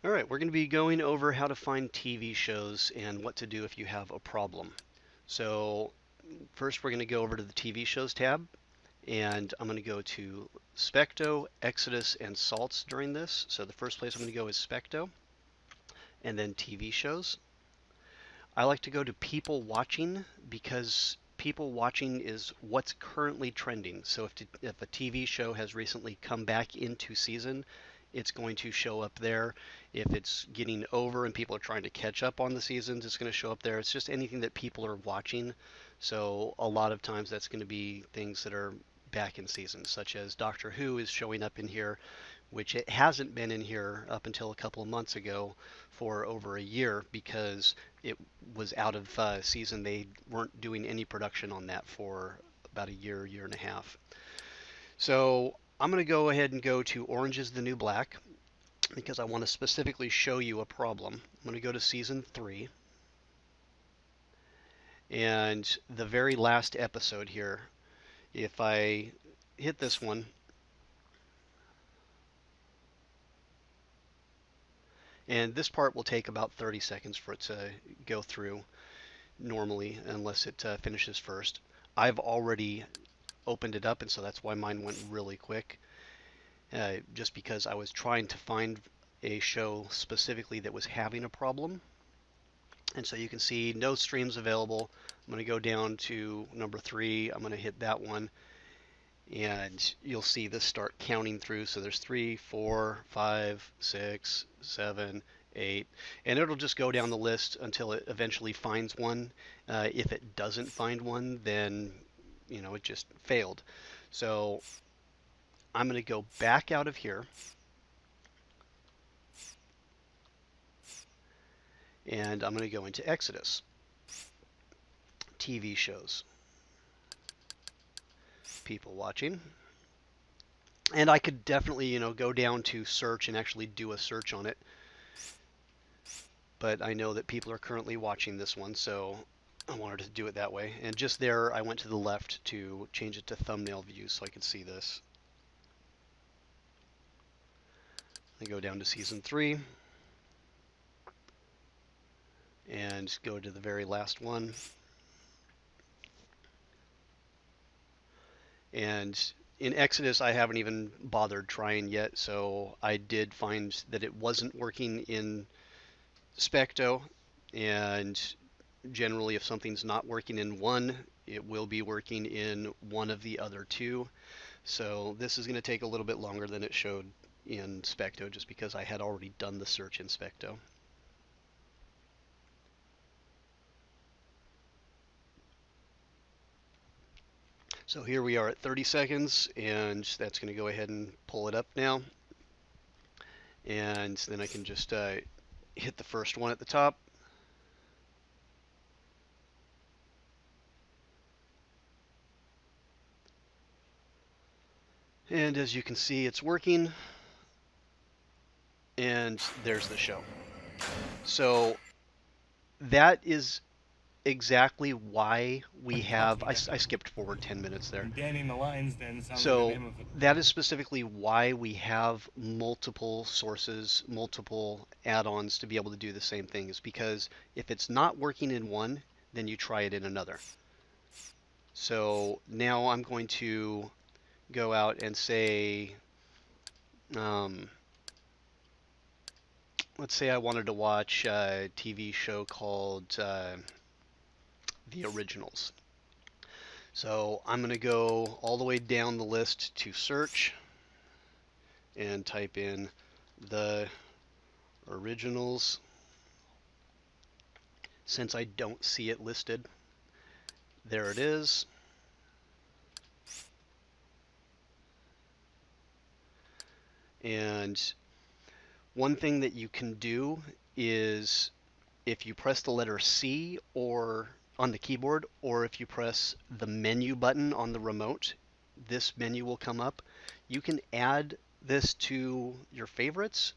All right, we're going to be going over how to find TV shows and what to do if you have a problem. So first we're going to go over to the TV shows tab, and I'm going to go to Specto, Exodus, and Salts during this. So the first place I'm going to go is Specto, and then TV shows. I like to go to people watching because people watching is what's currently trending. So if a TV show has recently come back into season, it's going to show up there. If it's getting over and people are trying to catch up on the seasons, it's going to show up there. It's just anything that people are watching. So a lot of times that's going to be things that are back in season, such as Doctor Who is showing up in here, which it hasn't been in here up until a couple of months ago for over a year because it was out of season. They weren't doing any production on that for about a year, year and a half. So I'm going to go ahead and go to Orange is the New Black because I want to specifically show you a problem. I'm going to go to season 3. And the very last episode here, if I hit this one, and this part will take about 30 seconds for it to go through normally, unless it finishes first. I've already opened it up, and so that's why mine went really quick, just because I was trying to find a show specifically that was having a problem. And so you can see no streams available. I'm going to go down to number 3. I'm going to hit that one, and you'll see this start counting through. So there's 3, 4, 5, 6, 7, 8, and it'll just go down the list until it eventually finds one. If it doesn't find one, then it just failed. So I'm going to go back out of here, and I'm going to go into Exodus, TV shows, people watching. And I could definitely, go down to search and actually do a search on it. But I know that people are currently watching this one, so I wanted to do it that way. And just there, I went to the left to change it to thumbnail view so I could see this. I go down to season 3 and go to the very last one. And in Exodus, I haven't even bothered trying yet, so I did find that it wasn't working in Specto, and generally if something's not working in one, it will be working in one of the other two. So this is going to take a little bit longer than it showed in Specto, just because I had already done the search in Specto. So here we are at 30 seconds, and that's going to go ahead and pull it up now. And then I can just hit the first one at the top. And as you can see, it's working. And there's the show. So that is exactly why we have, I skipped forward 10 minutes there. Danning the lines then sounds So like the name of it. that is specifically why we have multiple sources, multiple add-ons to be able to do the same thing, is because if it's not working in one, then you try it in another. So now I'm going to go out and say, let's say I wanted to watch a TV show called The Originals. So I'm going to go all the way down the list to search and type in The Originals. Since I don't see it listed, there it is. And one thing that you can do is if you press the letter C or on the keyboard, or if you press the menu button on the remote, this menu will come up. You can add this to your favorites,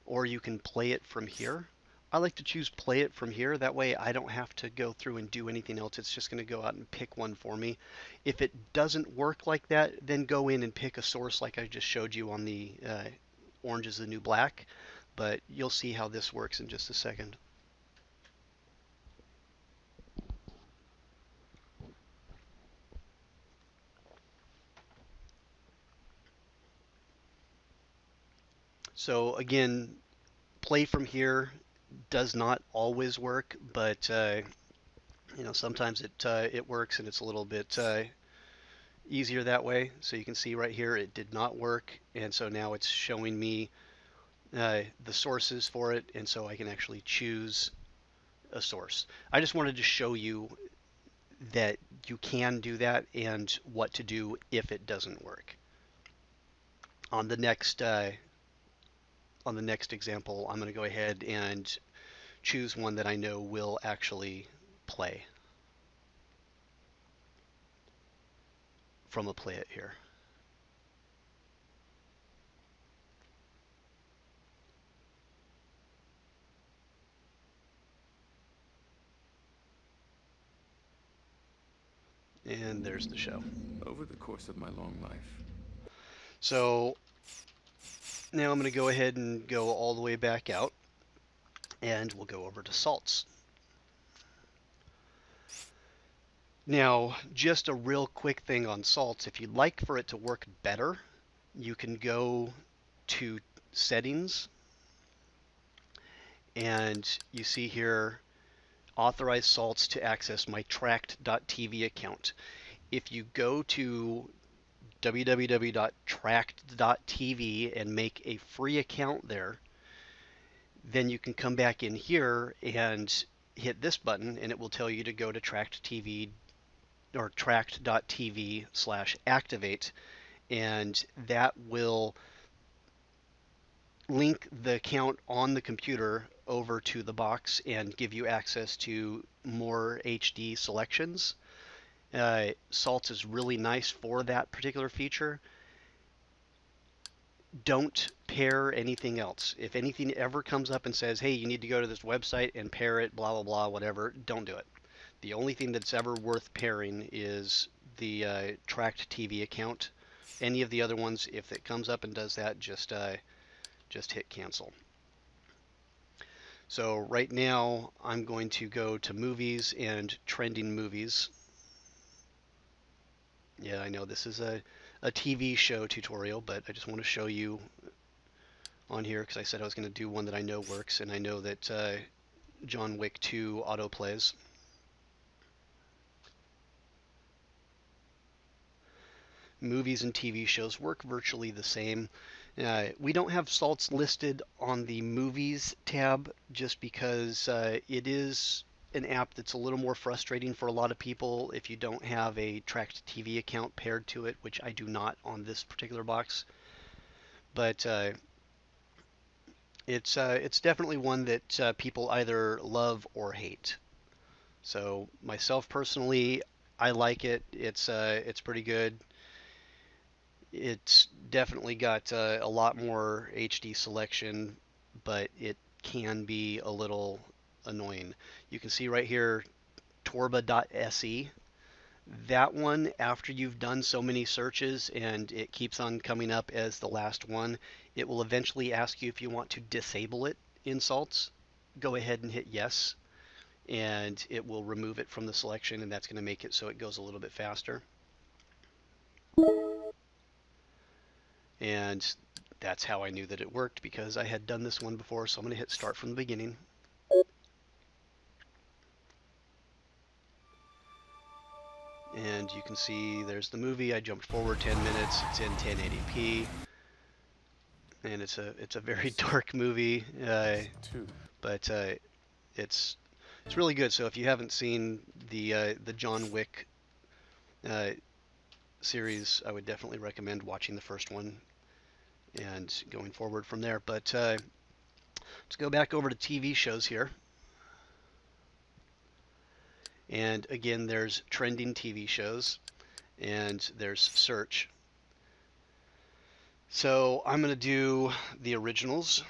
or you can play it from here. I like to choose play it from here. That way I don't have to go through and do anything else. It's just going to go out and pick one for me. If it doesn't work like that, then go in and pick a source like I just showed you on the Orange is the New Black. but you'll see how this works in just a second. So again, play from here does not always work, but sometimes it works and it's a little bit easier that way. So you can see right here it did not work, and so now it's showing me the sources for it, and so I can actually choose a source. I just wanted to show you that you can do that and what to do if it doesn't work. On the next example, I'm going to go ahead and choose one that I know will actually play from a play it here. And there's the show. Over the course of my long life. So now I'm going to go ahead and go all the way back out, and we'll go over to salts. Now, just a real quick thing on salts. If you'd like for it to work better, you can go to settings, and you see here authorize salts to access my tracked.tv account. If you go to www.tracked.tv and make a free account there, then you can come back in here and hit this button, and it will tell you to go to tracked.tv or tracked.tv/activate, and that will link the account on the computer over to the box and give you access to more HD selections. Salts is really nice for that particular feature. Don't pair anything else. If anything ever comes up and says, hey, you need to go to this website and pair it, blah, blah, blah, whatever, don't do it. The only thing that's ever worth pairing is the Tracked TV account. Any of the other ones, if it comes up and does that, just hit cancel. So right now I'm going to go to movies and trending movies. Yeah, I know this is a TV show tutorial, but I just want to show you on here because I said I was going to do one that I know works, and I know that John Wick 2 autoplays. Movies and TV shows work virtually the same. We don't have salts listed on the movies tab just because it is an app that's a little more frustrating for a lot of people if you don't have a Tracked TV account paired to it, which I do not on this particular box. But it's definitely one that people either love or hate. So myself personally, I like it. It's pretty good. It's definitely got a lot more HD selection, but it can be a little annoying. You can see right here, torba.se. That one, after you've done so many searches and it keeps on coming up as the last one, it will eventually ask you if you want to disable it in salts. Go ahead and hit yes, and it will remove it from the selection, and that's going to make it so it goes a little bit faster. And that's how I knew that it worked, because I had done this one before. So I'm going to hit start from the beginning. And you can see there's the movie. I jumped forward 10 minutes. It's in 1080p. And it's a very dark movie, but it's really good. So if you haven't seen the John Wick series, I would definitely recommend watching the first one and going forward from there. But let's go back over to TV shows here. And again, there's trending TV shows, and there's search. So I'm going to do the originals.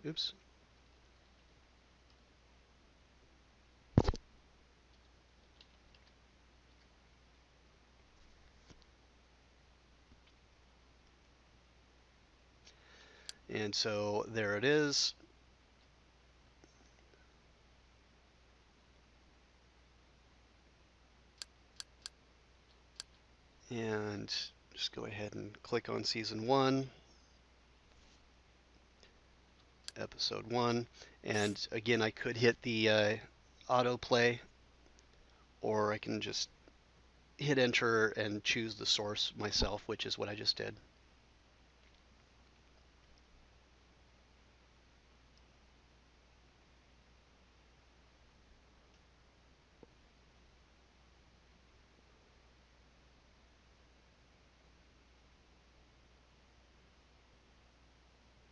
Oops. And so there it is. And just go ahead and click on Season 1, Episode 1. And again, I could hit the autoplay, or I can just hit enter and choose the source myself, which is what I just did.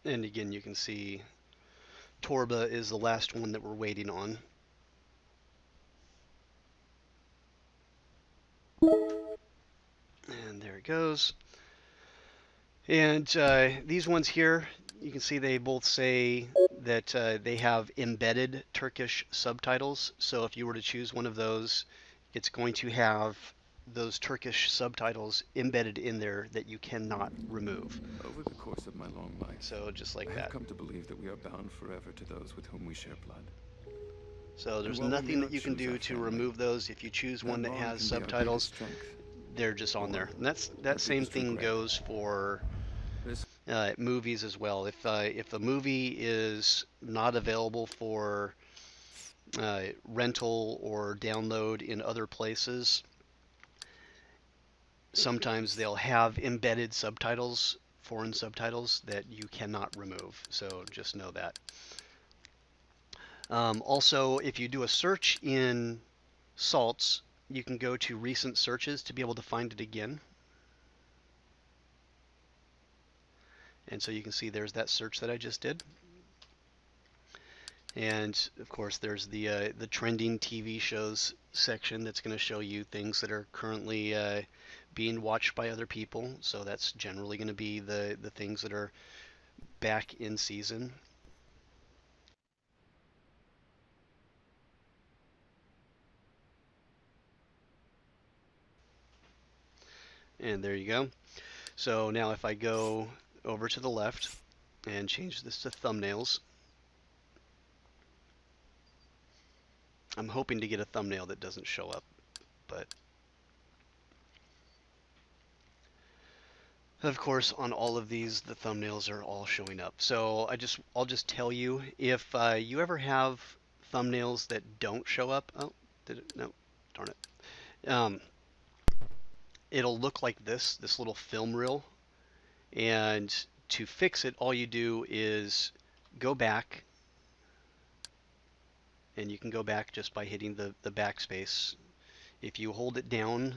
And again, you can see Torba is the last one that we're waiting on. And there it goes. And these ones here, you can see they both say that they have embedded Turkish subtitles. So if you were to choose one of those, it's going to have those Turkish subtitles embedded in there that you cannot remove. Over the course of my long life, So just like I that. have come to believe that we are bound forever to those with whom we share blood. So there's while we may nothing that not you can choose do our to family, remove those. If you choose one that bond has can be our greatest subtitles, strength. they're just on there. And that our same biggest thing regret. goes for This movies as well. If a movie is not available for rental or download in other places, sometimes they'll have embedded subtitles, foreign subtitles, that you cannot remove. So just know that. Also, if you do a search in salts, you can go to recent searches to be able to find it again. And so you can see there's that search that I just did. And of course there's the trending TV shows section that's going to show you things that are currently being watched by other people. So that's generally going to be the things that are back in season. And there you go. So now if I go over to the left and change this to thumbnails, I'm hoping to get a thumbnail that doesn't show up, but of course on all of these the thumbnails are all showing up. So I'll just tell you, if you ever have thumbnails that don't show up, oh, did it? No, darn it. It'll look like this little film reel, and to fix it, all you do is go back, and you can go back just by hitting the backspace. If you hold it down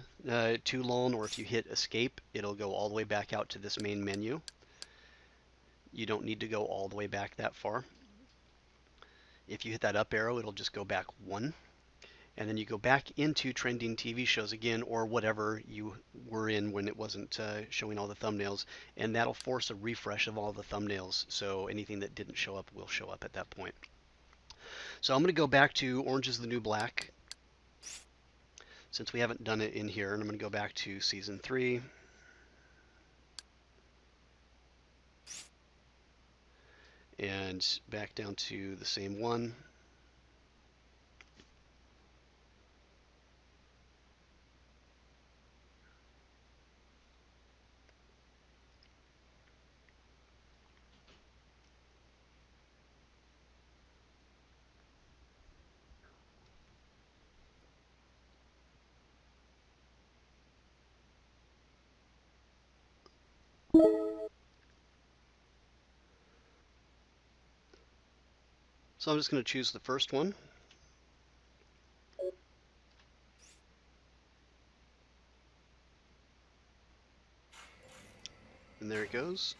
too long, or if you hit escape, it'll go all the way back out to this main menu. You don't need to go all the way back that far. If you hit that up arrow, it'll just go back one. And then you go back into trending TV shows again, or whatever you were in when it wasn't showing all the thumbnails, and that'll force a refresh of all the thumbnails, so anything that didn't show up will show up at that point. So I'm going to go back to Orange is the New Black, since we haven't done it in here, and I'm going to go back to Season 3. And back down to the same one. So I'm just going to choose the first one. And there it goes.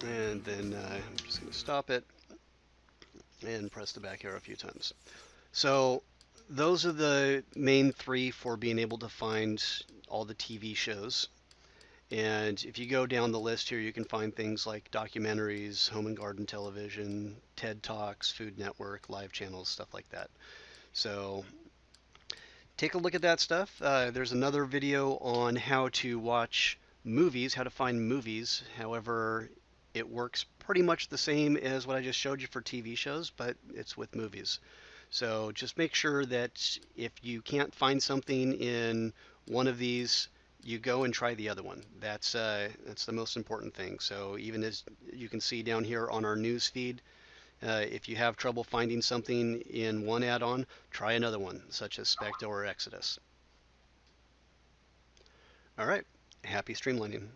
And then I'm just going to stop it and press the back arrow a few times. So those are the main three for being able to find all the TV shows. And if you go down the list here, you can find things like documentaries, home and garden television, TED Talks, Food Network, live channels, stuff like that. So take a look at that stuff. There's another video on how to watch movies, how to find movies. However, it works pretty much the same as what I just showed you for TV shows, but it's with movies. So just make sure that if you can't find something in one of these, you go and try the other one. That's the most important thing. So even as you can see down here on our news feed, if you have trouble finding something in one add-on, try another one, such as Specto or Exodus. All right, happy streamlining.